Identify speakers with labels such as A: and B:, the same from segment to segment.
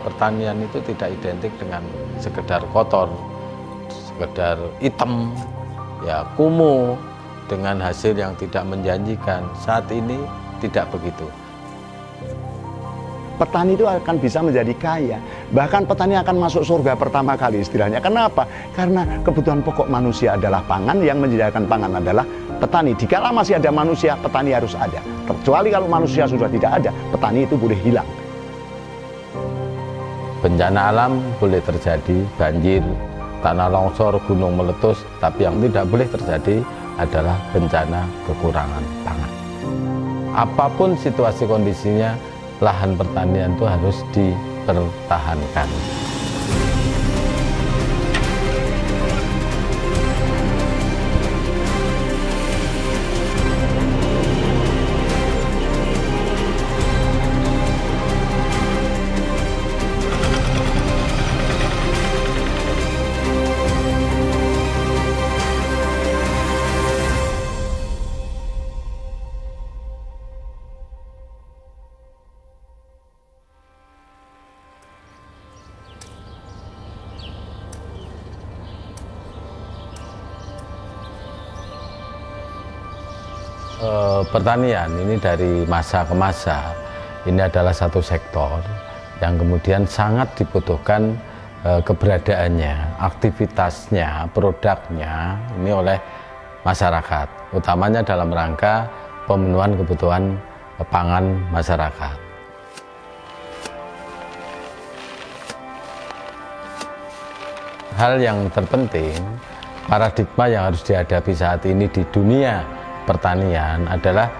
A: Pertanian itu tidak identik dengan sekedar kotor, sekedar hitam, ya kumuh, dengan hasil yang tidak menjanjikan. Saat ini tidak begitu.
B: Petani itu akan bisa menjadi kaya, bahkan petani akan masuk surga pertama kali istilahnya. Kenapa? Karena kebutuhan pokok manusia adalah pangan, yang menyediakan pangan adalah petani. Dikala masih ada manusia, petani harus ada. Kecuali kalau manusia sudah tidak ada, petani itu boleh hilang.
A: Bencana alam boleh terjadi, banjir, tanah longsor, gunung meletus, tapi yang tidak boleh terjadi adalah bencana kekurangan pangan. Apapun situasi kondisinya, lahan pertanian itu harus dipertahankan. Pertanian ini dari masa ke masa, ini adalah satu sektor yang kemudian sangat dibutuhkan keberadaannya, aktivitasnya, produknya ini oleh masyarakat, utamanya dalam rangka pemenuhan kebutuhan pangan masyarakat. Hal yang terpenting, paradigma yang harus dihadapi saat ini di dunia pertanian adalah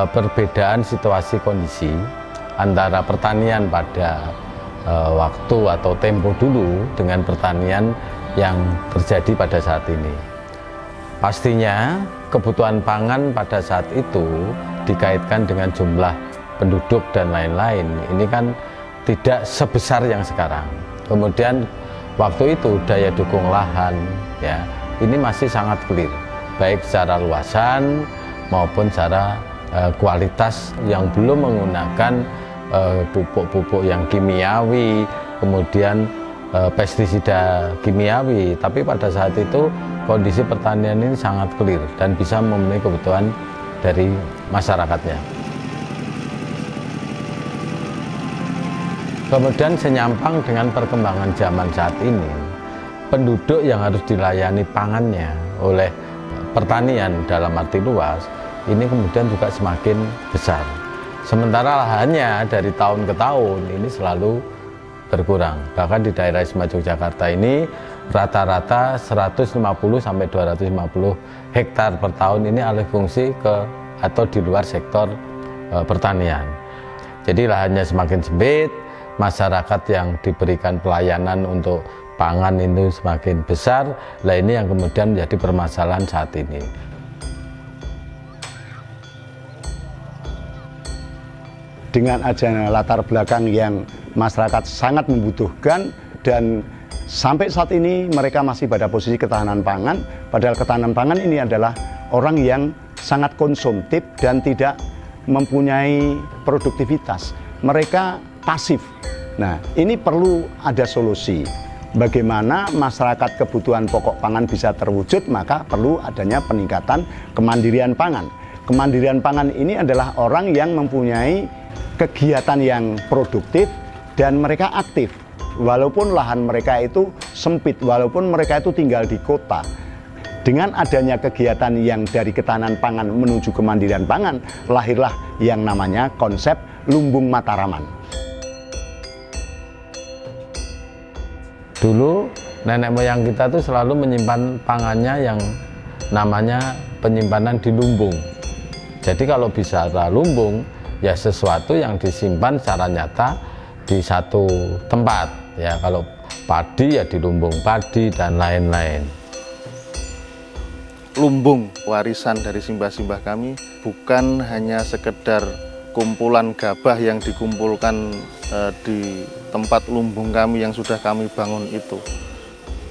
A: perbedaan situasi kondisi antara pertanian pada waktu atau tempo dulu dengan pertanian yang terjadi pada saat ini. Pastinya kebutuhan pangan pada saat itu dikaitkan dengan jumlah penduduk dan lain-lain. Ini kan tidak sebesar yang sekarang. Kemudian waktu itu daya dukung lahan ya ini masih sangat clear, baik secara luasan maupun secara kualitas, yang belum menggunakan pupuk-pupuk yang kimiawi, kemudian pestisida kimiawi. Tapi pada saat itu kondisi pertanian ini sangat clear dan bisa memenuhi kebutuhan dari masyarakatnya. Kemudian senyampang dengan perkembangan zaman saat ini, penduduk yang harus dilayani pangannya oleh pertanian dalam arti luas ini kemudian juga semakin besar. Sementara lahannya dari tahun ke tahun ini selalu berkurang. Bahkan di daerah Istimewa Yogyakarta ini rata-rata 150 sampai 250 hektar per tahun ini alih fungsi ke atau di luar sektor pertanian. Jadi lahannya semakin sempit, masyarakat yang diberikan pelayanan untuk pangan itu semakin besar. Nah ini yang kemudian menjadi permasalahan saat ini.
B: Dengan adanya latar belakang yang masyarakat sangat membutuhkan, dan sampai saat ini mereka masih pada posisi ketahanan pangan, padahal ketahanan pangan ini adalah orang yang sangat konsumtif dan tidak mempunyai produktivitas. Mereka pasif. Nah, ini perlu ada solusi. Bagaimana masyarakat kebutuhan pokok pangan bisa terwujud, maka perlu adanya peningkatan kemandirian pangan. Kemandirian pangan ini adalah orang yang mempunyai kegiatan yang produktif dan mereka aktif. Walaupun lahan mereka itu sempit, walaupun mereka itu tinggal di kota. Dengan adanya kegiatan yang dari ketahanan pangan menuju kemandirian pangan, lahirlah yang namanya konsep lumbung Mataraman.
A: Dulu nenek moyang kita tuh selalu menyimpan pangannya yang namanya penyimpanan di lumbung. Jadi kalau bicara lumbung, ya sesuatu yang disimpan secara nyata di satu tempat. Ya kalau padi ya di lumbung padi dan lain-lain.
C: Lumbung warisan dari simbah-simbah kami bukan hanya sekedar kumpulan gabah yang dikumpulkan di tempat lumbung kami yang sudah kami bangun itu.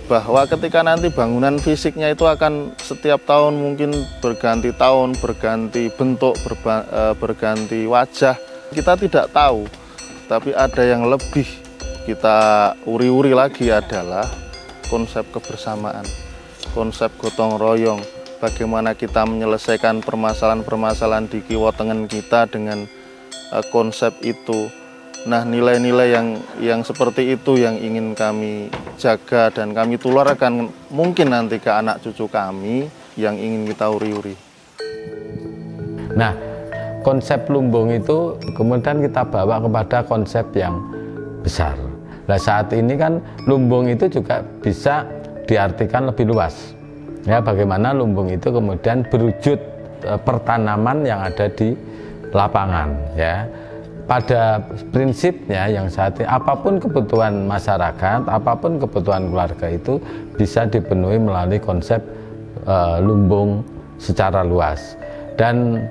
C: Bahwa ketika nanti bangunan fisiknya itu akan setiap tahun mungkin berganti tahun, berganti bentuk, berganti wajah, kita tidak tahu. tapi ada yang lebih kita uri-uri lagi adalah konsep kebersamaan, konsep gotong royong, bagaimana kita menyelesaikan permasalahan-permasalahan di kiwotengen kita dengan konsep itu. Nah, nilai-nilai yang seperti itu yang ingin kami jaga dan kami tularkan mungkin nanti ke anak cucu kami yang ingin kita uri-uri.
A: Nah, konsep lumbung itu kemudian kita bawa kepada konsep yang besar. Nah, saat ini kan lumbung itu juga bisa diartikan lebih luas. Ya, bagaimana lumbung itu kemudian berwujud pertanaman yang ada di lapangan, ya. Pada prinsipnya yang saat ini, apapun kebutuhan masyarakat, apapun kebutuhan keluarga itu bisa dipenuhi melalui konsep lumbung secara luas. Dan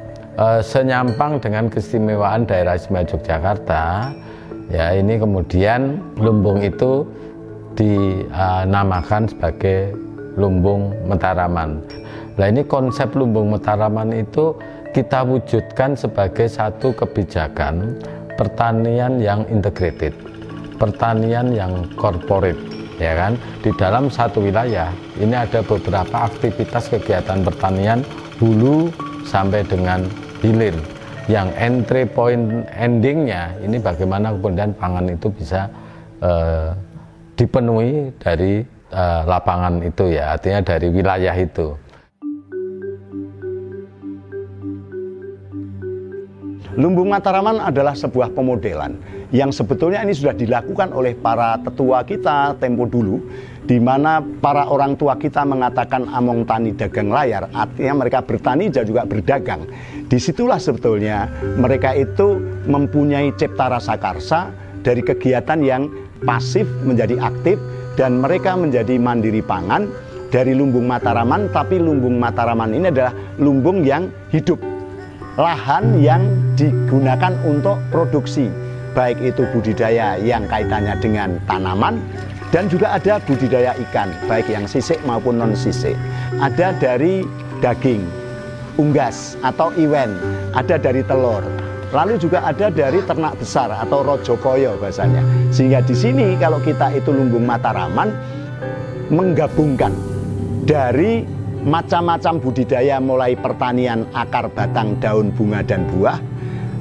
A: senyampang dengan keistimewaan daerah istimewa Yogyakarta, ya, ini kemudian lumbung itu dinamakan sebagai lumbung Mataraman. Nah, ini konsep lumbung Mataraman itu kita wujudkan sebagai satu kebijakan pertanian yang integrated, pertanian yang corporate, ya kan? Di dalam satu wilayah ini ada beberapa aktivitas kegiatan pertanian hulu sampai dengan hilir, yang entry point endingnya ini bagaimana kemudian pangan itu bisa dipenuhi dari lapangan itu, ya, artinya dari wilayah itu.
B: Lumbung Mataraman adalah sebuah pemodelan yang sebetulnya ini sudah dilakukan oleh para tetua kita tempo dulu, di mana para orang tua kita mengatakan among tani dagang layar, artinya mereka bertani dan juga berdagang. Disitulah sebetulnya mereka itu mempunyai cipta rasa karsa dari kegiatan yang pasif menjadi aktif, dan mereka menjadi mandiri pangan dari lumbung Mataraman. Tapi lumbung Mataraman ini adalah lumbung yang hidup, lahan yang digunakan untuk produksi, baik itu budidaya yang kaitannya dengan tanaman, dan juga ada budidaya ikan, baik yang sisik maupun non sisik. Ada dari daging, unggas atau iwen, ada dari telur, lalu juga ada dari ternak besar atau rojokoyo bahasanya. Sehingga di sini kalau kita itu lumbung Mataraman menggabungkan dari macam-macam budidaya, mulai pertanian akar, batang, daun, bunga, dan buah,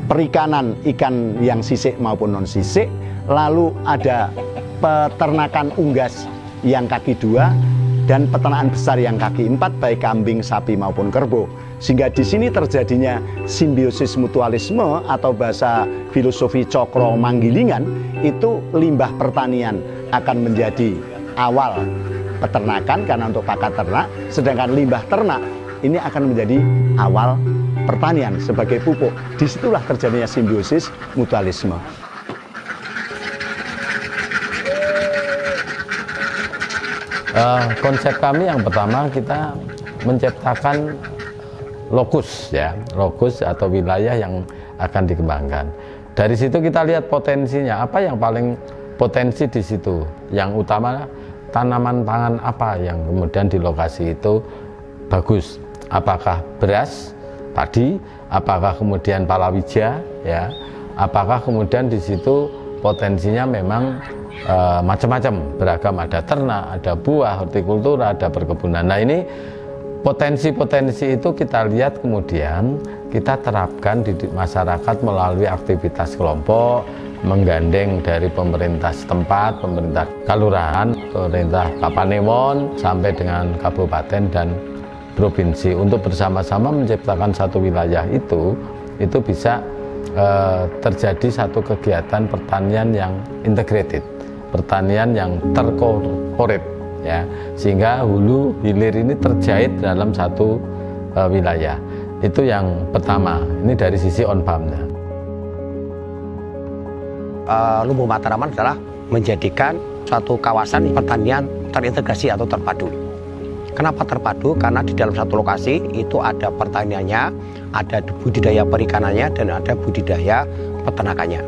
B: perikanan ikan yang sisik maupun non sisik, lalu ada peternakan unggas yang kaki 2 dan peternakan besar yang kaki 4, baik kambing, sapi maupun kerbau. Sehingga di sini terjadinya simbiosis mutualisme atau bahasa filosofi Cokro Manggilingan, itu limbah pertanian akan menjadi awal peternakan karena untuk pakan ternak, sedangkan limbah ternak ini akan menjadi awal pertanian sebagai pupuk. Disitulah terjadinya simbiosis mutualisme.
A: Konsep kami yang pertama, kita menciptakan lokus, ya, lokus atau wilayah yang akan dikembangkan. Dari situ kita lihat potensinya, apa yang paling potensi di situ. Yang utama, tanaman pangan apa yang kemudian di lokasi itu bagus, apakah beras, padi, apakah kemudian palawija, ya, apakah kemudian di situ potensinya memang macam-macam, beragam, ada ternak, ada buah, hortikultura, ada perkebunan. Nah, ini potensi-potensi itu kita lihat kemudian kita terapkan di masyarakat melalui aktivitas kelompok, menggandeng dari pemerintah setempat, pemerintah kelurahan, pemerintah Kapanewon, sampai dengan kabupaten dan provinsi, untuk bersama-sama menciptakan satu wilayah itu bisa terjadi satu kegiatan pertanian yang integrated, pertanian yang terkorporat, ya, sehingga hulu hilir ini terjahit dalam satu wilayah. Itu yang pertama, ini dari sisi on-farm-nya.
D: Lumbung Mataraman adalah menjadikan suatu kawasan pertanian terintegrasi atau terpadu. Kenapa terpadu? Karena di dalam satu lokasi itu ada pertaniannya, ada budidaya perikanannya, dan ada budidaya peternakannya.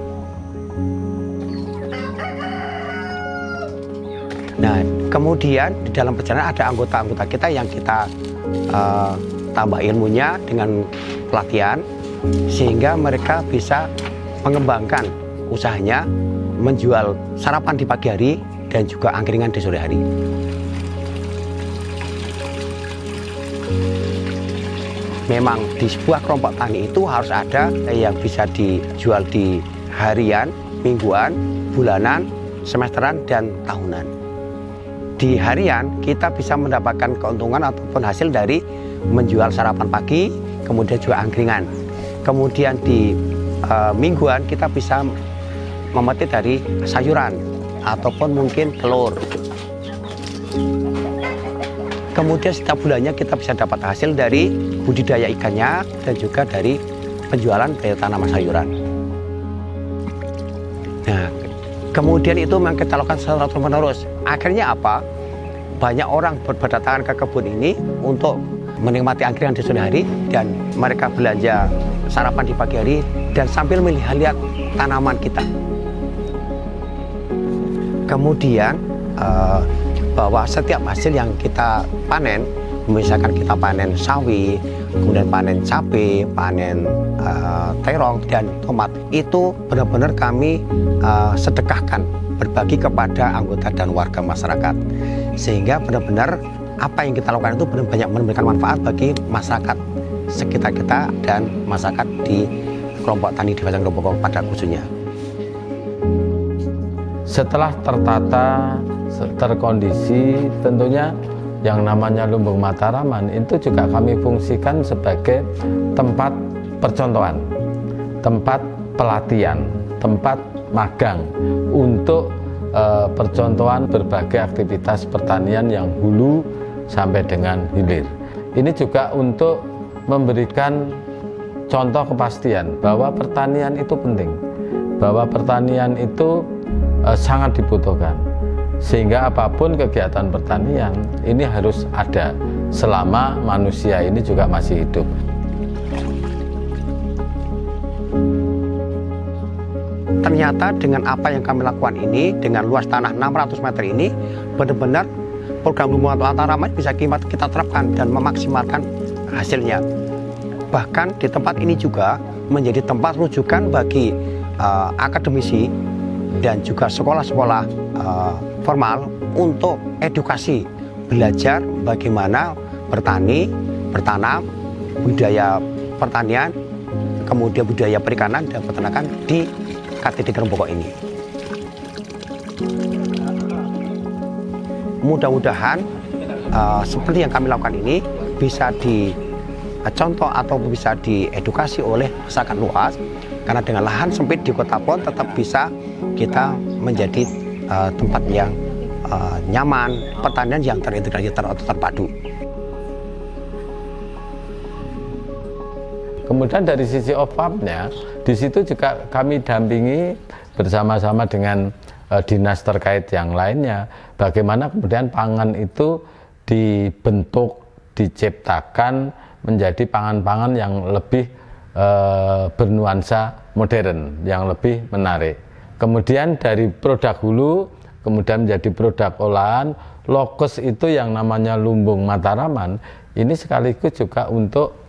D: Nah, kemudian di dalam perjalanan ada anggota-anggota kita yang kita tambah ilmunya dengan pelatihan, sehingga mereka bisa mengembangkan usahanya menjual sarapan di pagi hari dan juga angkringan di sore hari. Memang di sebuah kelompok tani itu harus ada yang bisa dijual di harian, mingguan, bulanan, semesteran, dan tahunan. Di harian kita bisa mendapatkan keuntungan ataupun hasil dari menjual sarapan pagi, kemudian juga angkringan. Kemudian di mingguan kita bisa memetik dari sayuran ataupun mungkin telur. Kemudian setiap bulannya kita bisa dapat hasil dari budidaya ikannya dan juga dari penjualan dari tanaman sayuran. Nah, kemudian itu memang kita lakukan secara terus-menerus. Akhirnya apa? Banyak orang berdatangan ke kebun ini untuk menikmati angkringan di sore hari dan mereka belanja sarapan di pagi hari dan sambil melihat tanaman kita. Kemudian bahwa setiap hasil yang kita panen, misalkan kita panen sawi, kemudian panen cabai, panen terong dan tomat, itu benar-benar kami sedekahkan, berbagi kepada anggota dan warga masyarakat, sehingga benar-benar apa yang kita lakukan itu benar-benar memberikan manfaat bagi masyarakat sekitar kita dan masyarakat di kelompok tani di Desa Groboko pada khususnya.
A: Setelah tertata, terkondisi, tentunya yang namanya Lumbung Mataraman itu juga kami fungsikan sebagai tempat percontohan, tempat pelatihan, tempat magang untuk percontohan berbagai aktivitas pertanian yang hulu sampai dengan hilir. Ini juga untuk memberikan contoh kepastian bahwa pertanian itu penting, bahwa pertanian itu sangat dibutuhkan, sehingga apapun kegiatan pertanian ini harus ada selama manusia ini juga masih hidup.
D: Ternyata dengan apa yang kami lakukan ini, dengan luas tanah 600 meter ini, benar-benar program Lumbung Mataraman bisa kita terapkan dan memaksimalkan hasilnya. Bahkan di tempat ini juga menjadi tempat rujukan bagi akademisi dan juga sekolah-sekolah formal untuk edukasi, belajar bagaimana bertani, bertanam, budaya pertanian, kemudian budaya perikanan dan peternakan di KTD Groboko ini. Mudah-mudahan seperti yang kami lakukan ini bisa dicontoh atau bisa diedukasi oleh masyarakat luas, karena dengan lahan sempit di kota pun tetap bisa kita menjadi tempat yang nyaman, pertanian yang terintegrasi atau terpadu.
A: Kemudian dari sisi off-farmnya, di situ juga kami dampingi bersama-sama dengan dinas terkait yang lainnya, bagaimana kemudian pangan itu dibentuk, diciptakan menjadi pangan-pangan yang lebih bernuansa modern, yang lebih menarik. Kemudian dari produk hulu, kemudian menjadi produk olahan, lokus itu yang namanya Lumbung Mataraman, ini sekaligus juga untuk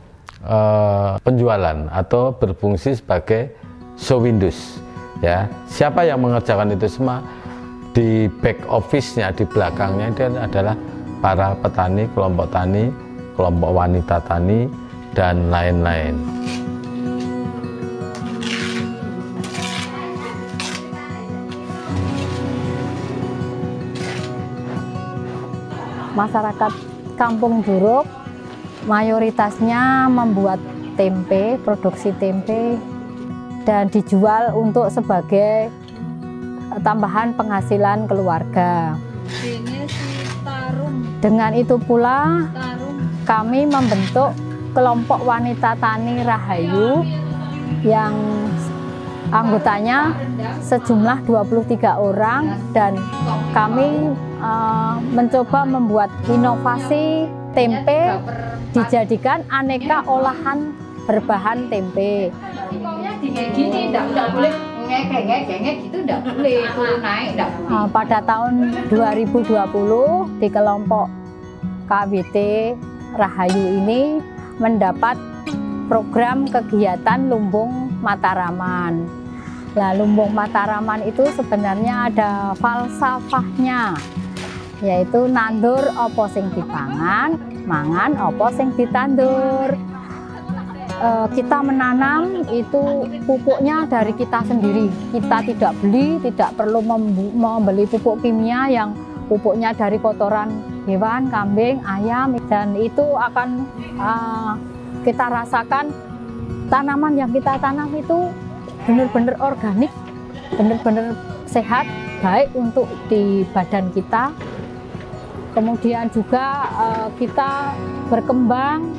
A: penjualan atau berfungsi sebagai showwindows. Ya, siapa yang mengerjakan itu semua? Di back office-nya, di belakangnya itu adalah para petani, kelompok wanita tani, dan lain-lain.
E: Masyarakat Kampung Juruk mayoritasnya membuat tempe, produksi tempe, dan dijual untuk sebagai tambahan penghasilan keluarga. Dengan itu pula kami membentuk kelompok wanita tani Rahayu yang anggotanya sejumlah 23 orang, dan kami mencoba membuat inovasi tempe dijadikan aneka olahan berbahan tempe. Pada tahun 2020 di kelompok KWT Rahayu ini mendapat program kegiatan Lumbung Mataraman. Nah, lumbung Mataraman itu sebenarnya ada falsafahnya, yaitu nandur opo sing dipangan, mangan opo sing ditandur. Kita menanam itu pupuknya dari kita sendiri. Kita tidak beli, tidak perlu membeli pupuk kimia yang pupuknya dari kotoran hewan, kambing, ayam, dan itu akan kita rasakan tanaman yang kita tanam itu benar-benar organik, benar-benar sehat, baik untuk di badan kita. Kemudian juga kita berkembang,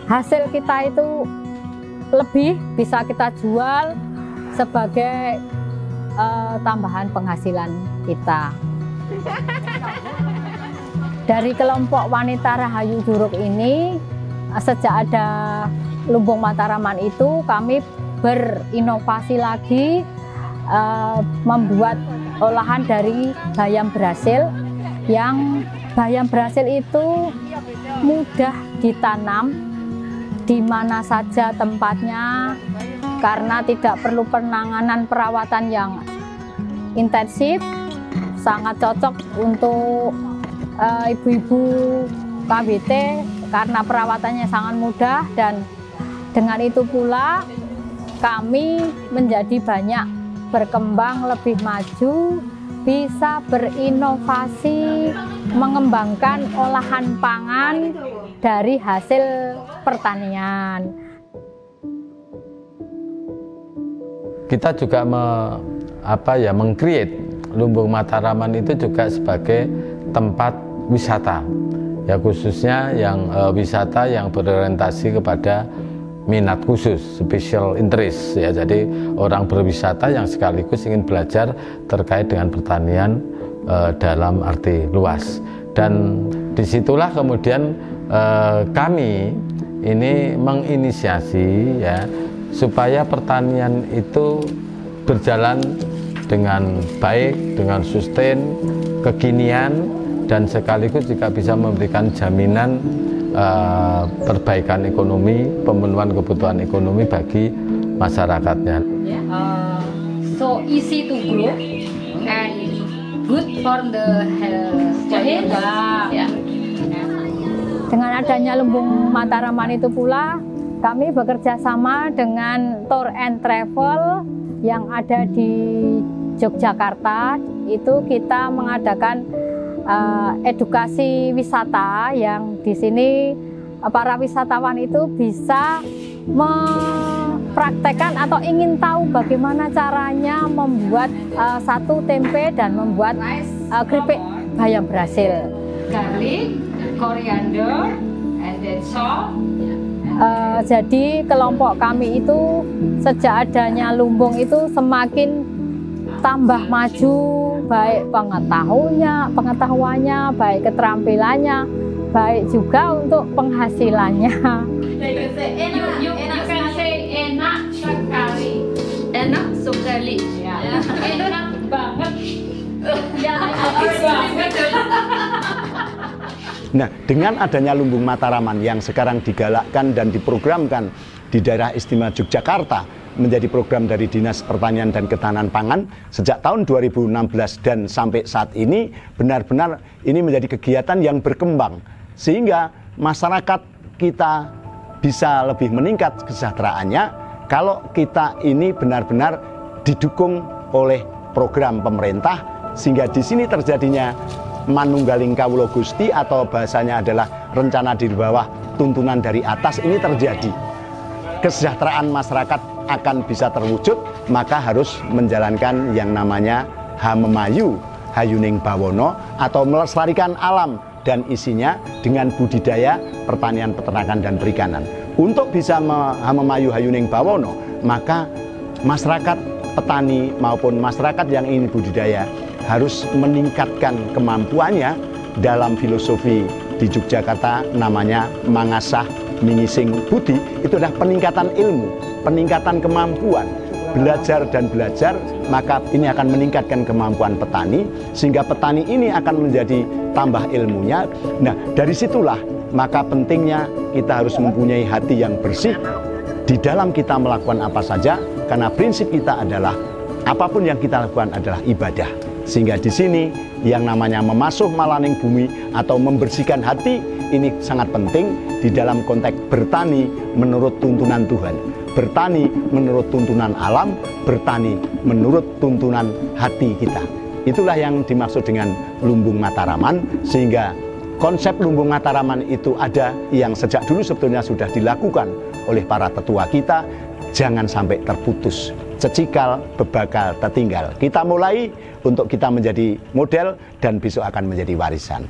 E: hasil kita itu lebih bisa kita jual sebagai tambahan penghasilan kita. Dari kelompok wanita Rahayu Juruk ini, sejak ada lumbung Mataraman itu kami berinovasi lagi, membuat olahan dari bayam Brasil, yang bayam Brasil itu mudah ditanam di mana saja tempatnya karena tidak perlu penanganan perawatan yang intensif, sangat cocok untuk ibu-ibu KBT karena perawatannya sangat mudah, dan dengan itu pula kami menjadi banyak berkembang lebih maju, bisa berinovasi, mengembangkan olahan pangan dari hasil pertanian.
A: Kita juga meng-create lumbung Mataraman itu juga sebagai tempat wisata, ya khususnya yang wisata yang berorientasi kepada minat khusus, special interest, ya. Jadi orang berwisata yang sekaligus ingin belajar terkait dengan pertanian dalam arti luas, dan disitulah kemudian kami ini menginisiasi, ya, supaya pertanian itu berjalan dengan baik, dengan sustain, kekinian, dan sekaligus juga bisa memberikan jaminan perbaikan ekonomi, pemenuhan kebutuhan ekonomi bagi masyarakatnya.
F: So easy to grow and good for the health. Yeah.
E: Dengan adanya lumbung Mataraman itu pula, kami bekerja sama dengan Tour and Travel yang ada di Yogyakarta. Itu kita mengadakan edukasi wisata yang di sini para wisatawan itu bisa mempraktekkan atau ingin tahu bagaimana caranya membuat satu tempe dan membuat keripik bayam Brasil.
F: Garlic, coriander, and then salt.
E: Jadi kelompok kami itu sejak adanya lumbung itu semakin tambah maju, baik pengetahuannya, baik keterampilannya, baik juga untuk penghasilannya.
F: You can say enak sekali.
G: Enak sekali.
F: Enak banget. Ya, banget.
B: Nah, dengan adanya lumbung Mataraman yang sekarang digalakkan dan diprogramkan di daerah istimewa Yogyakarta menjadi program dari Dinas Pertanian dan Ketahanan Pangan sejak tahun 2016 dan sampai saat ini, benar-benar ini menjadi kegiatan yang berkembang sehingga masyarakat kita bisa lebih meningkat kesejahteraannya kalau kita ini benar-benar didukung oleh program pemerintah, sehingga di sini terjadinya manunggaling kawula Gusti atau bahasanya adalah rencana di bawah tuntunan dari atas ini terjadi. Kesejahteraan masyarakat akan bisa terwujud, maka harus menjalankan yang namanya Hamemayu Hayuning Bawono atau melestarikan alam dan isinya dengan budidaya, pertanian, peternakan, dan perikanan. Untuk bisa Hamemayu Hayuning Bawono, maka masyarakat petani maupun masyarakat yang ingin budidaya harus meningkatkan kemampuannya dalam filosofi di Yogyakarta namanya mangasah mingising budi. Itu adalah peningkatan ilmu, peningkatan kemampuan, belajar dan belajar, maka ini akan meningkatkan kemampuan petani sehingga petani ini akan menjadi tambah ilmunya. Nah, dari situlah maka pentingnya kita harus mempunyai hati yang bersih di dalam kita melakukan apa saja, karena prinsip kita adalah apapun yang kita lakukan adalah ibadah. Sehingga di sini yang namanya memasuh malaning bumi atau membersihkan hati ini sangat penting di dalam konteks bertani menurut tuntunan Tuhan. Bertani menurut tuntunan alam, bertani menurut tuntunan hati kita. Itulah yang dimaksud dengan lumbung Mataraman, sehingga konsep lumbung Mataraman itu ada yang sejak dulu sebetulnya sudah dilakukan oleh para tetua kita. Jangan sampai terputus, cecikal, bebakal, tertinggal. Kita mulai untuk kita menjadi model dan besok akan menjadi warisan.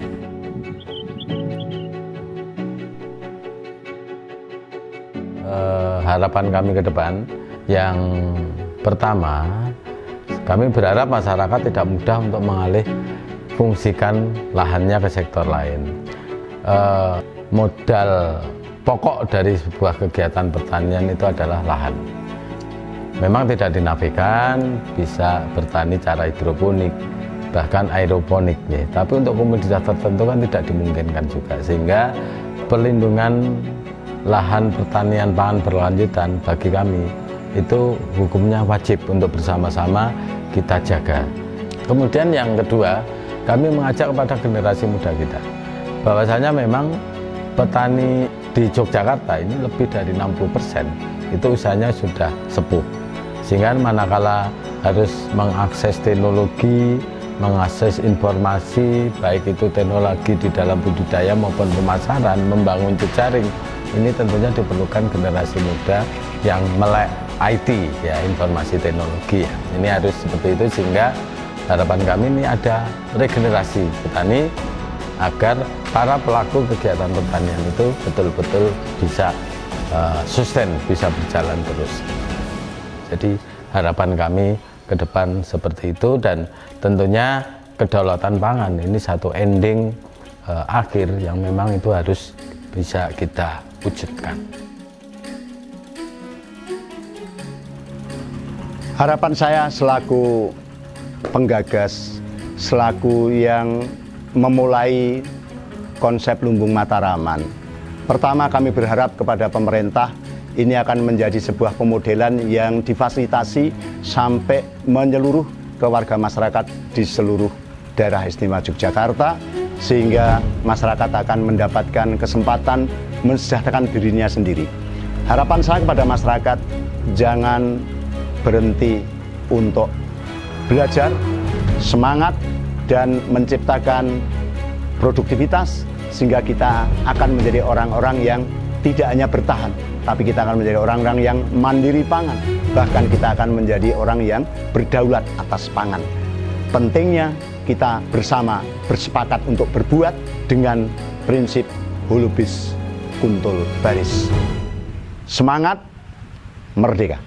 A: Harapan kami ke depan, yang pertama, kami berharap masyarakat tidak mudah untuk mengalih fungsikan lahannya ke sektor lain. Modal pokok dari sebuah kegiatan pertanian itu adalah lahan. Memang tidak dinafikan, bisa bertani cara hidroponik, bahkan aeroponik, ya. Tapi untuk komoditas tertentu kan tidak dimungkinkan juga, sehingga perlindungan lahan pertanian pangan berkelanjutan bagi kami itu hukumnya wajib untuk bersama-sama kita jaga. Kemudian yang kedua, kami mengajak kepada generasi muda kita, bahwasanya memang petani di Yogyakarta ini lebih dari 60% itu usahanya sudah sepuh, sehingga manakala harus mengakses teknologi, mengakses informasi, baik itu teknologi di dalam budidaya maupun pemasaran, membangun jejaring, ini tentunya diperlukan generasi muda yang melek IT, ya, informasi teknologi, ya. Ini harus seperti itu, sehingga harapan kami ini ada regenerasi petani agar para pelaku kegiatan pertanian itu betul-betul bisa sustain, bisa berjalan terus. Jadi harapan kami ke depan seperti itu, dan tentunya kedaulatan pangan ini satu ending akhir yang memang itu harus bisa kita wujudkan.
B: Harapan saya selaku penggagas, selaku yang memulai konsep lumbung Mataraman. Pertama, kami berharap kepada pemerintah ini akan menjadi sebuah pemodelan yang difasilitasi sampai menyeluruh ke warga masyarakat di seluruh daerah istimewa Yogyakarta, sehingga masyarakat akan mendapatkan kesempatan mensejahterakan dirinya sendiri. Harapan saya kepada masyarakat, jangan berhenti untuk belajar, semangat, dan menciptakan produktivitas, sehingga kita akan menjadi orang-orang yang tidak hanya bertahan, tapi kita akan menjadi orang-orang yang mandiri pangan. Bahkan kita akan menjadi orang yang berdaulat atas pangan. Pentingnya kita bersama bersepakat untuk berbuat dengan prinsip holubis kuntul baris. Semangat, merdeka!